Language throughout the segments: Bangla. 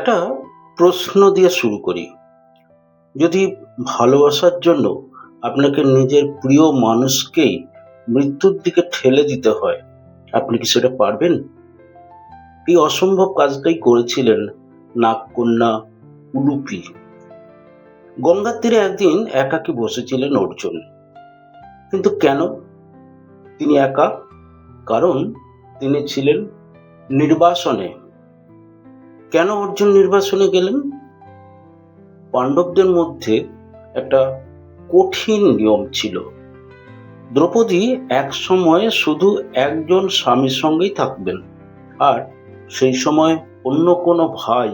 একটা প্রশ্ন দিয়ে শুরু করি। যদি ভালোবাসার জন্য আপনাকে নিজের প্রিয় মানুষকেই মৃত্যুর দিকে ঠেলে দিতে হয়, আপনি কি সেটা পারবেন? এই অসম্ভব কাজটাই করেছিলেন নাগকন্যা উলুপি। গঙ্গার তীরে একদিন একাকী বসেছিলেন অর্জুন। কিন্তু কেন তিনি একা? কারণ তিনি ছিলেন নির্বাসনে। কেন অর্জুন নির্বাসনে গেলেন? পাণ্ডবদের মধ্যে একটা কঠিন নিয়ম ছিল। দ্রৌপদী এক সময়ে শুধু একজন স্বামীর সঙ্গেই থাকবেন, আর সেই সময় অন্য কোনো ভাই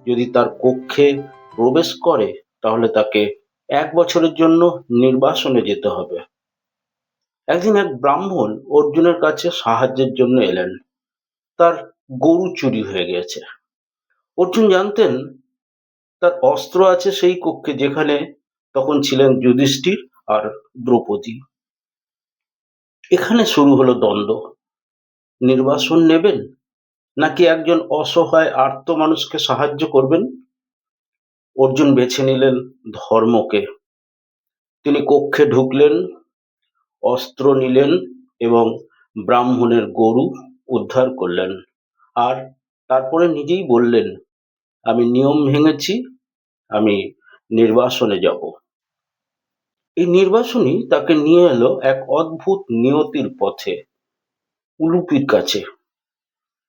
যদি তার কক্ষে প্রবেশ করে তাহলে তাকে 1 বছরের জন্য নির্বাসনে যেতে হবে। একদিন এক ব্রাহ্মণ অর্জুনের কাছে সাহায্যের জন্য এলেন। তার গরু চুরি হয়ে গেছে। অর্জুন জানতেন তার অস্ত্র আছে সেই কক্ষে, যেখানে তখন ছিলেন যুধিষ্ঠির আর দ্রৌপদী। এখানে শুরু হলো দ্বন্দ্ব। নির্বাসন নেবেন নাকি একজন অসহায় আর্ত মানুষকে সাহায্য করবেন? অর্জুন বেছে নিলেন ধর্মকে। তিনি কক্ষে ঢুকলেন, অস্ত্র নিলেন এবং ব্রাহ্মণের গরু উদ্ধার করলেন। আর তারপরে নিজেই বললেন, আমি নিয়ম ভেঙেছি, আমি নির্বাসনে যাব। এই নির্বাসনই তাকে নিয়ে এলো এক অদ্ভুত নিয়তির পথে, উলুপির কাছে।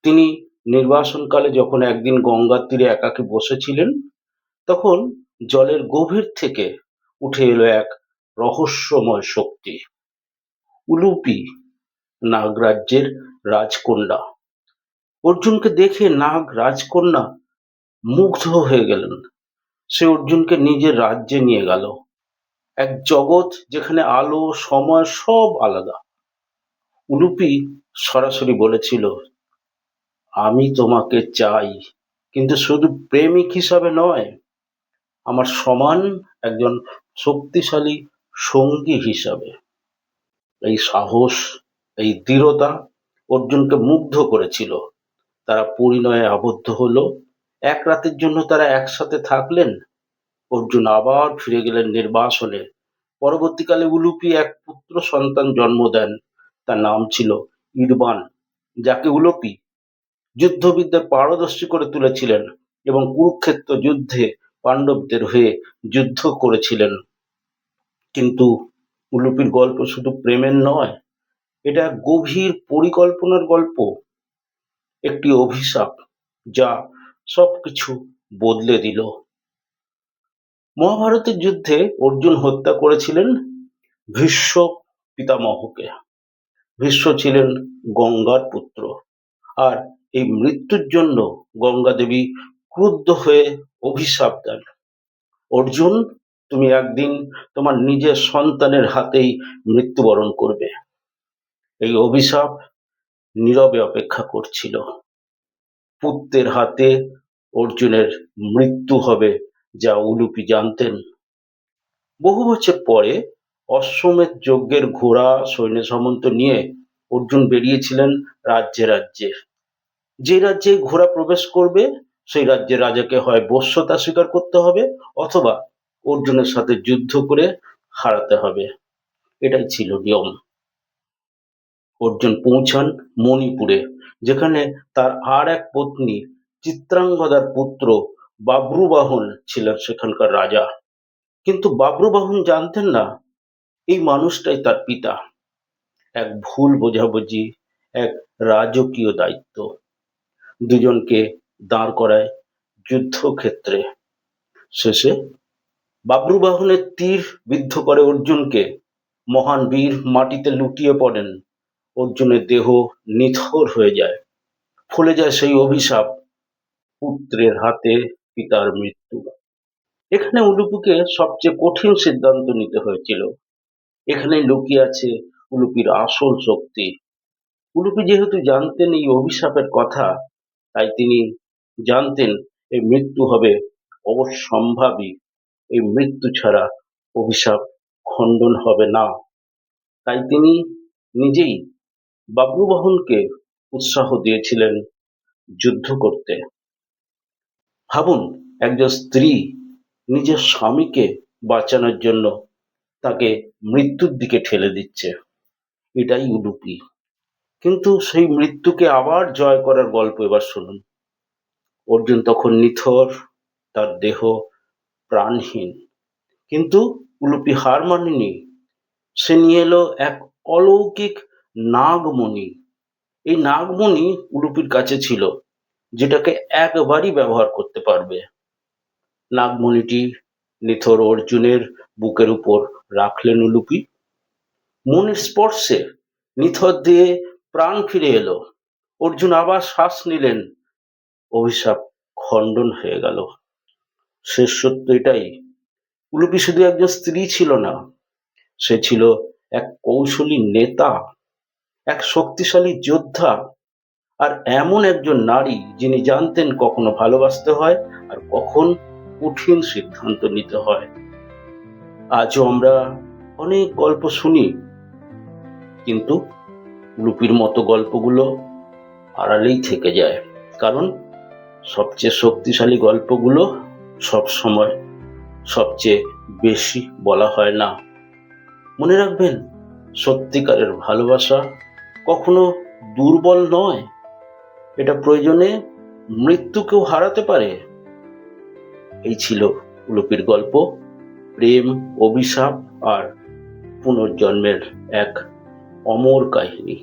তিনি নির্বাসনকালে যখন একদিন গঙ্গার তীরে একাকী বসেছিলেন, তখন জলের গভীর থেকে উঠে এলো এক রহস্যময় শক্তি। উলুপি, নাগরাজ্যের রাজকন্যা। অর্জুনকে দেখে নাগ রাজকন্যা মুগ্ধ হয়ে গেলেন। সে অর্জুনকে নিজের রাজ্যে নিয়ে গেল, এক জগৎ যেখানে আলো সময় সব আলাদা। উলুপি সরাসরি বলেছিল, আমি তোমাকে চাই, কিন্তু শুধু প্রেমিক হিসাবে নয়, আমার সমান একজন শক্তিশালী সঙ্গী হিসাবে। এই সাহস, এই দৃঢ়তা অর্জুনকে মুগ্ধ করেছিল। তারা পরিণয়ে আবদ্ধ হলো। এক রাতের জন্য তারা একসাথে থাকলেন। অর্জুন আবার ফিরে গেলেন নির্বাসনে। পরবর্তীকালে উলুপি এক পুত্র সন্তান জন্ম দেন। তার নাম ছিল ইরবান, যাকে উলুপি যুদ্ধবিদ্যায় পারদর্শী করে তুলেছিলেন এবং কুরুক্ষেত্র যুদ্ধে পাণ্ডবদের হয়ে যুদ্ধ করেছিলেন। কিন্তু উলুপির গল্প শুধু প্রেমের নয়, এটা এক গভীর পরিকল্পনার গল্প, একটি অভিশাপ যা সবকিছু বদলে দিল। মহাভারতের যুদ্ধে অর্জুন হত্যা করেছিলেন ভীষ্ম পিতামহকে। ভীষ্ম ছিলেন গঙ্গার পুত্র, আর এই মৃত্যুর জন্য গঙ্গা দেবী ক্রুদ্ধ হয়ে অভিশাপ দেন, অর্জুন, তুমি একদিন তোমার নিজের সন্তানের হাতেই মৃত্যুবরণ করবে। এই অভিশাপ নীরবে অপেক্ষা করছিল। পুত্রের হাতে অর্জুনের মৃত্যু হবে, যা উলুপি জানতেন। বহু বছর পরে অশ্বমেধ যজ্ঞের ঘোড়া সৈন্য সামন্ত নিয়ে অর্জুন বেরিয়েছিলেন রাজ্যে রাজ্যে। যে রাজ্যে ঘোড়া প্রবেশ করবে সেই রাজ্যের রাজাকে হয় বশ্যতা স্বীকার করতে হবে, অথবা অর্জুনের সাথে যুদ্ধ করে হারাতে হবে। এটাই ছিল নিয়ম। অর্জুন পৌঁছান মণিপুরে, যেখানে তার আর এক পত্নী চিত্রাঙ্গদার পুত্র বাব্রুবাহন ছিলেন সেখানকার রাজা। কিন্তু বাব্রুবাহন জানতেন না এই মানুষটাই তার পিতা। এক ভুল বোঝাবুঝি, এক রাজকীয় দায়িত্ব দুজনকে দাঁড় করায় যুদ্ধক্ষেত্রে। শেষে বাব্রুবাহনের তীর বিদ্ধ করে অর্জুনকে। মহান বীর মাটিতে লুটিয়ে পড়েন। অর্জুনের দেহ নিথর হয়ে যায়। ফলে যায় সেই অভিশাপ, পুত্রের হাতে পিতার মৃত্যু। এখানে উলুপিকে সবচেয়ে কঠিন সিদ্ধান্ত নিতে হয়েছিল। এখানেই লুকিয়ে আছে উলুপির আসল শক্তি। উলুপি যেহেতু জানতেন এই অভিশাপের কথা, তাই তিনি জানতেন এই মৃত্যু হবে অবশ্যম্ভাবী। এই মৃত্যু ছাড়া অভিশাপ খণ্ডন হবে না। তাই তিনি নিজেই বাব্রুবাহনকে উৎসাহ দিয়েছিলেন যুদ্ধ করতে। ভাবুন, একজন স্ত্রী নিজের স্বামীকে বাঁচানোর জন্য তাকে মৃত্যুর দিকে ঠেলে দিচ্ছে। এটাই উলুপি। কিন্তু সেই মৃত্যুকে আবার জয় করার গল্প এবার শুনুন। অর্জুন তখন নিথর, তার দেহ প্রাণহীন, কিন্তু উলুপি হার মানেনি। সে নিয়ে এলো এক অলৌকিক নাগমণি। এই নাগমণি উলুপির কাছে ছিল, যেটাকে একবারই ব্যবহার করতে পারবে। নাগমণিটি নিথর অর্জুনের বুকের উপর রাখলেন উলুপি। মনের স্পর্শে নিথর দিয়ে প্রাণ ফিরে এলো। অর্জুন আবার শ্বাস নিলেন। অভিশাপ খণ্ডন হয়ে গেল। শেষ সত্য এটাই, উলুপি শুধু একজন স্ত্রী ছিল না, সে ছিল এক কৌশলী নেতা, এক শক্তিশালী যোদ্ধা, আর এমন একজন নারী যিনি জানতেন কখনো ভালোবাসতে হয় আর কখন কঠিন সিদ্ধান্ত নিতে হয়। আজও আমরা অনেক গল্প শুনি, কিন্তু উলুপির মতো গল্পগুলো আড়ালেই থেকে যায়, কারণ সবচেয়ে শক্তিশালী গল্পগুলো সব সময় সবচেয়ে বেশি বলা হয় না। মনে রাখবেন, সত্যিকারের ভালোবাসা কখনো দুর্বল নয়, এটা প্রয়োজনে মৃত্যুকেও হারাতে পারে। এই ছিল উলুপির গল্প, প্রেম, অভিশাপ আর পুনর্জন্মের এক অমর কাহিনী।